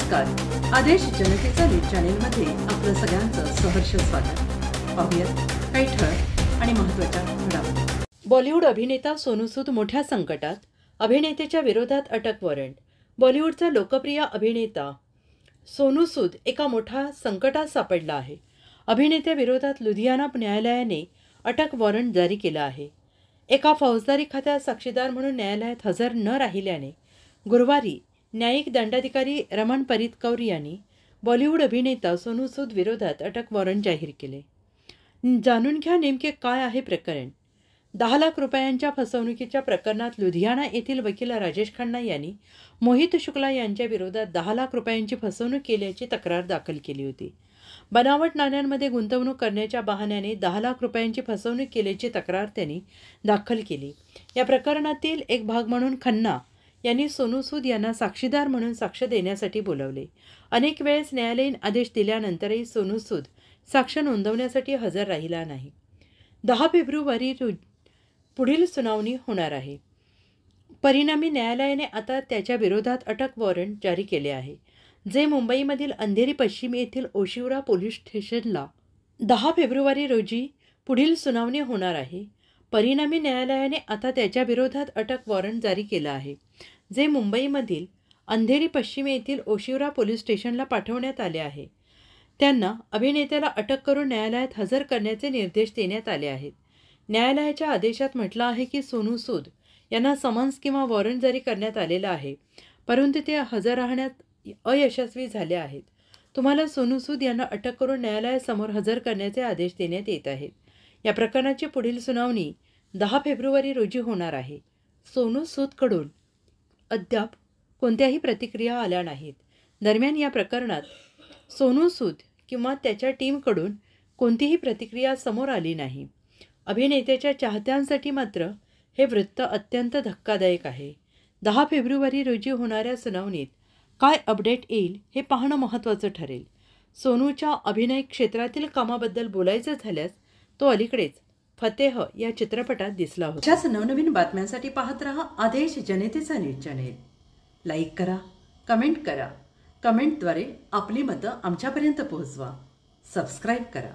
नमस्कार. आदेश जनतेचा न्यूज चॅनेलमध्ये आपलं सगळ्यांचं सहर्ष स्वागत. पाहूयात काही ठळक आणि महत्त्वाच्या घडामोडी. बॉलिवूड अभिनेता सोनू सूद मोठ्या संकटात, अभिनेत्याच्या विरोधात अटक वॉरंट. बॉलिवूडचा लोकप्रिय अभिनेता सोनू सूद एका मोठ्या संकटात सापडला आहे. अभिनेत्याविरोधात लुधियाना न्यायालयाने अटक वॉरंट जारी केला आहे. एका फौजदारी खात्यात साक्षीदार म्हणून न्यायालयात हजर न राहिल्याने गुरुवारी न्यायिक दंडाधिकारी रमण परीत कौर यांनी बॉलिवूड अभिनेता सोनू सूद विरोधात अटक वॉरंट जाहीर केले. जाणून घ्या नेमके काय आहे प्रकरण. 10 लाख रुपयांच्या फसवणुकीच्या प्रकरणात लुधियाना येथील वकील राजेश खन्ना यांनी मोहित शुक्ला यांच्या विरोधात 10 लाख रुपयांची फसवणूक केल्याची तक्रार दाखल केली होती. बनावट नाण्यांमध्ये गुंतवणूक करण्याच्या बहाण्याने 10 लाख रुपयांची फसवणूक केल्याची तक्रार त्यांनी दाखल केली. या प्रकरणातील एक भाग म्हणून खन्ना यांनी सोनू सूद यांना साक्षीदार म्हणून साक्ष देण्यासाठी बोलवले. अनेक वेळेस न्यायालयीन आदेश दिल्यानंतरही सोनू सूद साक्ष नोंदवण्यासाठी हजर राहिला नाही. 10 फेब्रुवारी पुढील सुनावणी होणार आहे. परिणामी न्यायालयाने आता त्याच्या विरोधात अटक वॉरंट जारी केले आहे, जे मुंबईमधील अंधेरी पश्चिम येथील ओशिवरा पोलीस स्टेशनला 10 फेब्रुवारी रोजी पुढील सुनावणी होणार आहे. परिणामी न्यायालयाने आता त्याच्या विरोधात अटक वॉरंट जारी केला आहे, जे मुंबईमधील अंधेरी पश्चिम येथील ओशिवरा पोलीस स्टेशनला पाठवण्यात आले आहे. त्यांना अभिनेत्याला अटक करून न्यायालयात हजर करण्याचे निर्देश देण्यात आले आहेत. न्यायालयाच्या आदेशात म्हटलं आहे की सोनू सूद यांना समन्स किंवा वॉरंट जारी करण्यात आलेला आहे, परंतु ते हजर राहण्यात अयशस्वी झाले आहेत. तुम्हाला सोनू सूद यांना अटक करून न्यायालयासमोर हजर करण्याचे आदेश देण्यात येत आहेत. या प्रकरणाची पुढील सुनावणी 10 फेब्रुवारी रोजी होणार आहे. सोनू सूदकडून अद्याप कोणत्याही प्रतिक्रिया आल्या नाहीत. दरम्यान या प्रकरणात सोनू सूद किंवा त्याच्या टीमकडून कोणतीही प्रतिक्रिया समोर आली नाही. अभिनेत्याच्या चाहत्यांसाठी मात्र हे वृत्त अत्यंत धक्कादायक आहे. 10 फेब्रुवारी रोजी होणाऱ्या सुनावणीत काय अपडेट येईल हे पाहणं महत्त्वाचं ठरेल. सोनूच्या अभिनय क्षेत्रातील कामाबद्दल बोलायचं झाल्यास तो अलीकडेच फतेह या चित्रपटात दिसला होता. अशाच नवनवीन बातम्यांसाठी पाहत रहा आदेश जनतेचा न्यूज चॅनेल. लाईक करा, कमेंट करा. कमेंटद्वारे आपली मतं आमच्यापर्यंत पोहोचवा. सबस्क्राईब करा.